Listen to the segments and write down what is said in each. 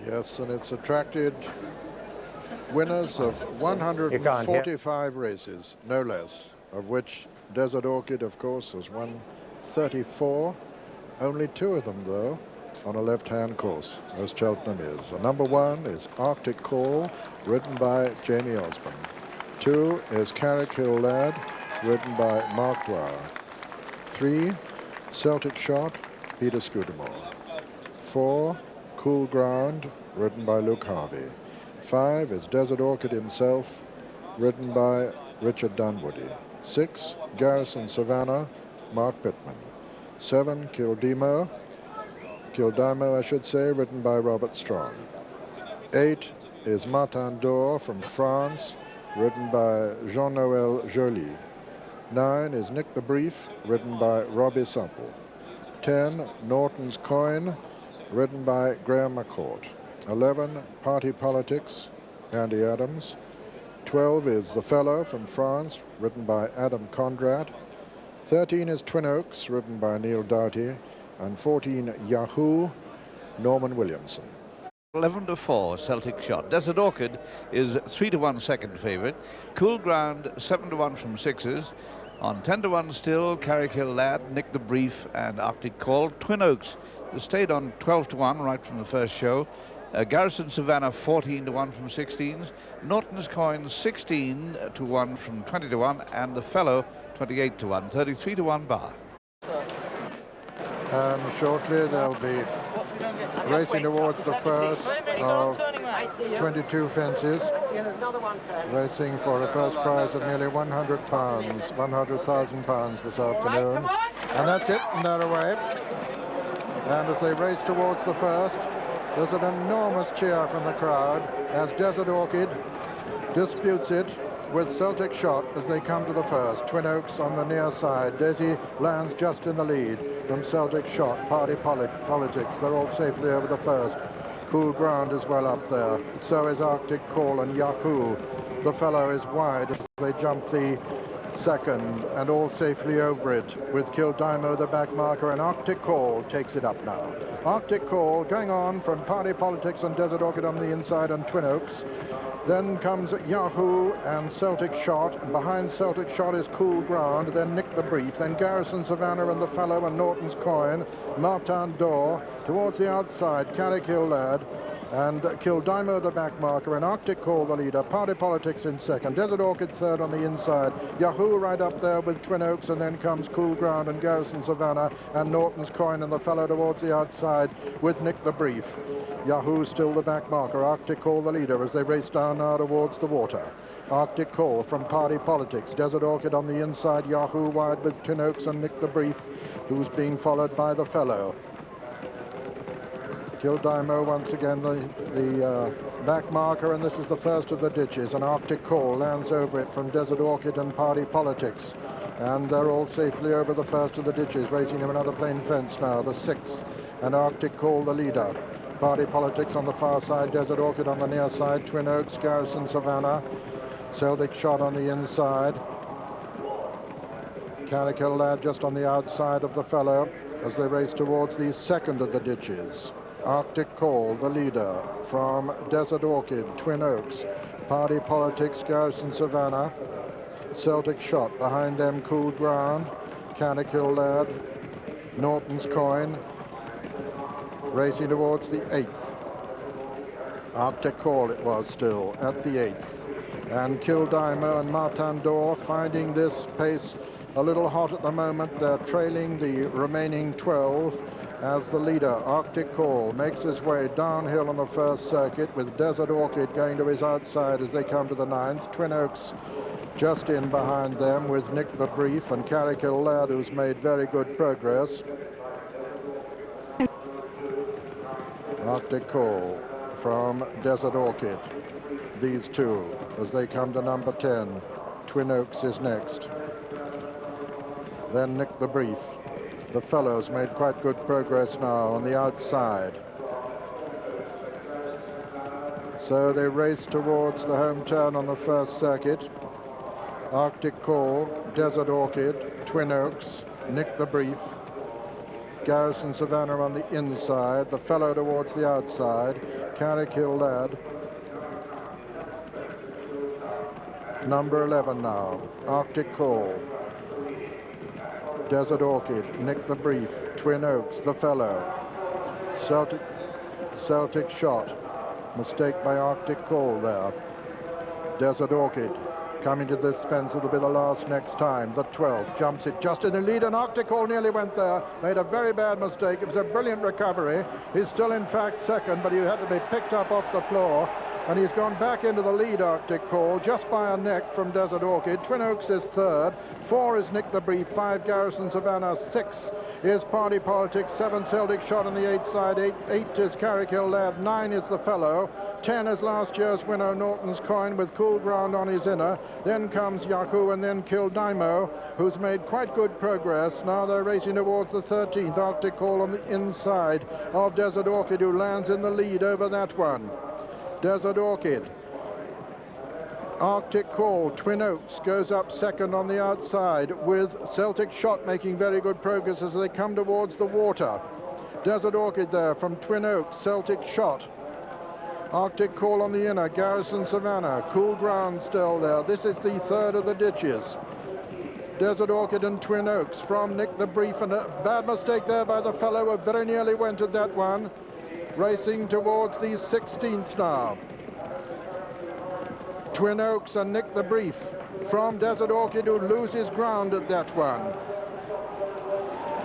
Yes, and it's attracted winners of 145 races, no less, of which Desert Orchid, of course, has won 34. Only 2 of them, though, on a left-hand course, as Cheltenham is. The number 1 is Arctic Call, ridden by Jamie Osborne. 2 is Carrick Hill Lad, ridden by Mark Dwyer. 3, Celtic Shot, Peter Scudamore. 4, Cool Ground, ridden by Luke Harvey. 5 is Desert Orchid himself, ridden by Richard Dunwoody. 6, Garrison Savannah, Mark Pitman. 7, Kildimo, I should say, ridden by Robert Strong. 8 is Martin d'Or from France, ridden by Jean-Noël Joly. 9 is Nick the Brief, ridden by Robbie Supple. 10, Norton's Coin, ridden by Graham McCourt. 11, Party Politics, Andy Adams. 12 is The Fellow from France, ridden by Adam Conrad. 13 is Twin Oaks, ridden by Neale Doughty. And 14, Yahoo, Norman Williamson. 11-4, Celtic Shot. Desert Orchid is 3-1 second favourite. Cool Ground 7-1 from sixes. On 10-1 still, Carrick Hill Lad, Nick the Brief, and Arctic Call. Twin Oaks stayed on 12-1 right from the first show. Garrison Savannah 14-1 from 16s. Norton's Coin 16-1 from 20-1, and The Fellow 28-1, 33-1 bar. And shortly they'll be racing towards the first of 22 fences, racing for a first prize of nearly £100, £100,000 this afternoon. And that's it, and they're away. And as they race towards the first, there's an enormous cheer from the crowd as Desert Orchid disputes it with Celtic Shot as they come to the first. Twin Oaks on the near side. Desi lands just in the lead from Celtic Shot. Party Politics, they're all safely over the first. Cool Ground is well up there. So is Arctic Call and Yahoo. The Fellow is wide as they jump the second and all safely over it with Kildimo the back marker, and Arctic Call takes it up now. Arctic Call going on from Party Politics and Desert Orchid on the inside and Twin Oaks. Then comes Yahoo and Celtic Shot, and behind Celtic Shot is Cool Ground, then Nick the Brief, then Garrison Savannah and The Fellow and Norton's Coin, Martin d'Or, towards the outside, Carrick Hill Lad, and Kildimo the back marker, and Arctic Call the leader, Party Politics in second, Desert Orchid third on the inside, Yahoo right up there with Twin Oaks, and then comes Cool Ground and Garrison Savannah and Norton's Coin and The Fellow towards the outside with Nick the Brief. Yahoo still the back marker, Arctic Call the leader as they race down now towards the water. Arctic Call from Party Politics, Desert Orchid on the inside, Yahoo wide with Twin Oaks and Nick the Brief, who's being followed by The Fellow. Kildimo once again the back marker, and this is the first of the ditches, and Arctic Call lands over it from Desert Orchid and Party Politics, and they're all safely over the first of the ditches, racing to another plain fence now, the sixth, and Arctic Call the leader. Party Politics on the far side, Desert Orchid on the near side, Twin Oaks, Garrison Savannah, Celtic Shot on the inside, Carrick Hill Lad just on the outside of The Fellow as they race towards the second of the ditches. Arctic Call, the leader, from Desert Orchid, Twin Oaks, Party Politics, Garrison Savannah, Celtic Shot, behind them Cool Ground, Carrick Hill Lad, Norton's Coin, racing towards the eighth. Arctic Call it was still at the eighth. And Kildimo and Martin d'Or finding this pace a little hot at the moment. They're trailing the remaining 12 as the leader, Arctic Call, makes his way downhill on the first circuit with Desert Orchid going to his outside as they come to the ninth. Twin Oaks just in behind them with Nick the Brief and Carrick Hill Lad, who's made very good progress. Arctic Call from Desert Orchid. These two as they come to number 10. Twin Oaks is next. Then Nick the Brief. The Fellow's made quite good progress now on the outside. So they race towards the home turn on the first circuit. Arctic Call, Desert Orchid, Twin Oaks, Nick the Brief, Garrison Savannah on the inside, the fellow towards the outside, Carrickhill Lad. Number 11 now, Arctic Call. Desert Orchid, Nick the Brief, Twin Oaks, the fellow. Celtic Shot, mistake by Arctic Call there. Desert Orchid coming to this fence, it'll be the last next time. The 12th jumps it just in the lead, and Arctic Call nearly went there, made a very bad mistake. It was a brilliant recovery. He's still in fact second, but he had to be picked up off the floor, and he's gone back into the lead, Arctic Call, just by a neck from Desert Orchid. Twin Oaks is third, 4 is Nick the Brief, 5 Garrison Savannah, 6 is Party Politics, 7 Celtic Shot on the 8th side, 8 is Carrickhill Lad, 9 is the fellow, 10 is last year's winner Norton's Coin with Cool Ground on his inner. Then comes Yahoo, and then Kildimo, who's made quite good progress. Now they're racing towards the 13th, Arctic Call on the inside of Desert Orchid, who lands in the lead over that one. Desert Orchid, Arctic Call, Twin Oaks goes up second on the outside, with Celtic Shot making very good progress as they come towards the water. Desert Orchid there from Twin Oaks, Celtic Shot. Arctic Call on the inner, Garrison Savannah, Cool Ground still there. This is the third of the ditches. Desert Orchid and Twin Oaks from Nick the Brief, and a bad mistake there by the fellow who very nearly went at that one. Racing towards the 16th now. Twin Oaks and Nick the Brief from Desert Orchid, who loses ground at that one.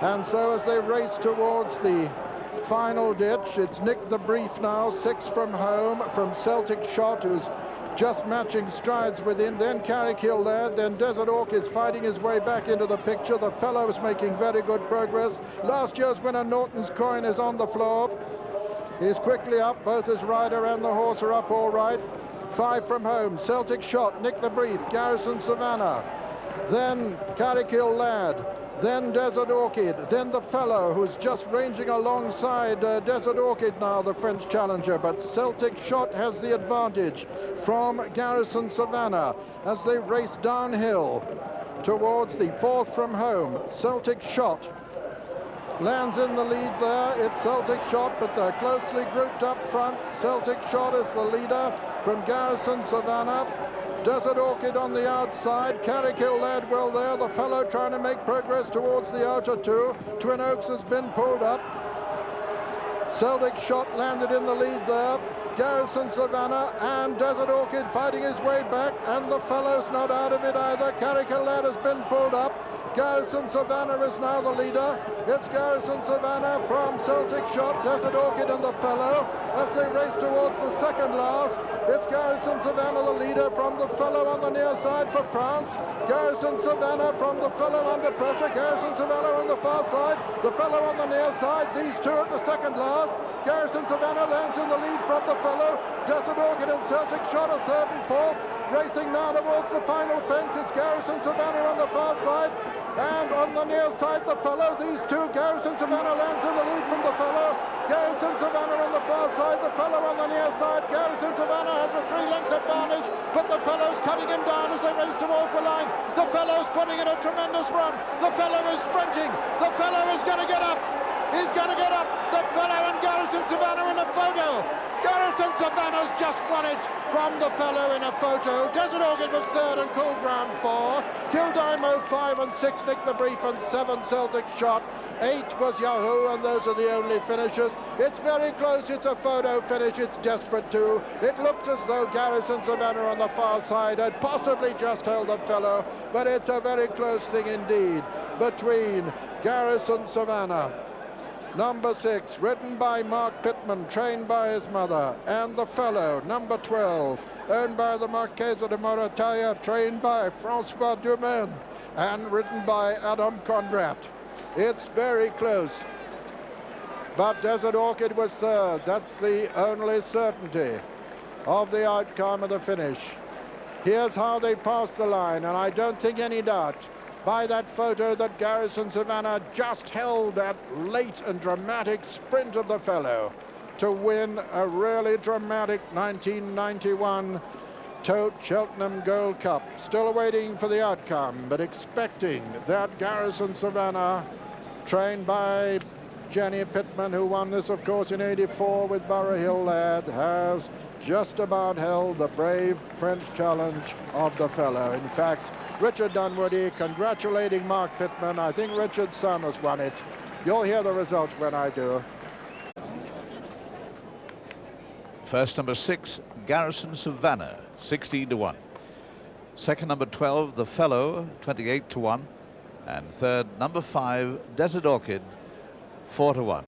And so as they race towards the final ditch, it's Nick the Brief now, 6 from home, from Celtic Shot, who's just matching strides with him. Then Carrickhill Lad, then Desert Orchid is fighting his way back into the picture. The fellow is making very good progress. Last year's winner Norton's Coin is on the floor. He's quickly up, both his rider and the horse are up all right. 5 from home, Celtic Shot, Nick the Brief, Garrison Savannah, then Carrickhill Lad, then Desert Orchid, then the fellow who's just ranging alongside Desert Orchid now, the French challenger, but Celtic Shot has the advantage from Garrison Savannah as they race downhill towards the 4th from home. Celtic Shot lands in the lead there. It's Celtic Shot, but they're closely grouped up front. Celtic Shot is the leader from Garrison Savannah. Desert Orchid on the outside. Carrickhill Lad well there. The fellow trying to make progress towards the outer two. Twin Oaks has been pulled up. Celtic Shot landed in the lead there. Garrison Savannah and Desert Orchid fighting his way back, and the fellow's not out of it either. Carrickhill Lad has been pulled up. Garrison Savannah is now the leader. It's Garrison Savannah from Celtic Shot, Desert Orchid and the fellow as they race towards the second last. It's Garrison Savannah the leader from the fellow on the near side for France. Garrison Savannah from the fellow under pressure. Garrison Savannah on the far side. The fellow on the near side. These two at the second last. Garrison Savannah lands in the lead from the fellow. Desert Orchid and Celtic Shot are third and fourth. Racing now towards the final fence. It's Garrison Savannah on the far side. And on the near side, the fellow, these two, Garrison Savannah lands in the lead from the fellow. Garrison Savannah on the far side, the fellow on the near side. Garrison Savannah has a 3-length advantage, but the fellow's cutting him down as they race towards the line. The fellow's putting in a tremendous run. The fellow is sprinting. The fellow is going to get up. He's going to get up. The fellow and Garrison Savannah in a photo. Garrison Savannah's just won it from the fellow in a photo. Desert Orchid was third and Cool Ground 4. Kildimo 5 and 6, Nick the Brief, and 7 Celtic Shot. 8 was Yahoo, and those are the only finishers. It's very close. It's a photo finish. It's desperate too. It looked as though Garrison Savannah on the far side had possibly just held the fellow, but it's a very close thing indeed between Garrison Savannah, number 6, ridden by Mark Pitman, trained by his mother, and the fellow, number 12, owned by the Marchesa de Morataya, trained by Francois Dumaine, and ridden by Adam Conrad. It's very close, but Desert Orchid was third. That's the only certainty of the outcome of the finish. Here's how they passed the line, and I don't think any doubt by that photo that Garrison Savannah just held that late and dramatic sprint of the fellow to win a really dramatic 1991 Tote Cheltenham Gold Cup. Still waiting for the outcome, but expecting that Garrison Savannah, trained by Jenny Pitman, who won this, of course, in '84 with Borough Hill Lad, has just about held the brave French challenge of the fellow. In fact, Richard Dunwoody congratulating Mark Pitman. I think Richard's son has won it. You'll hear the result when I do. First, number 6, Garrison, Savannah, 16-1. Second, number 12, The Fellow, 28-1. And third, number 5, Desert Orchid, 4-1.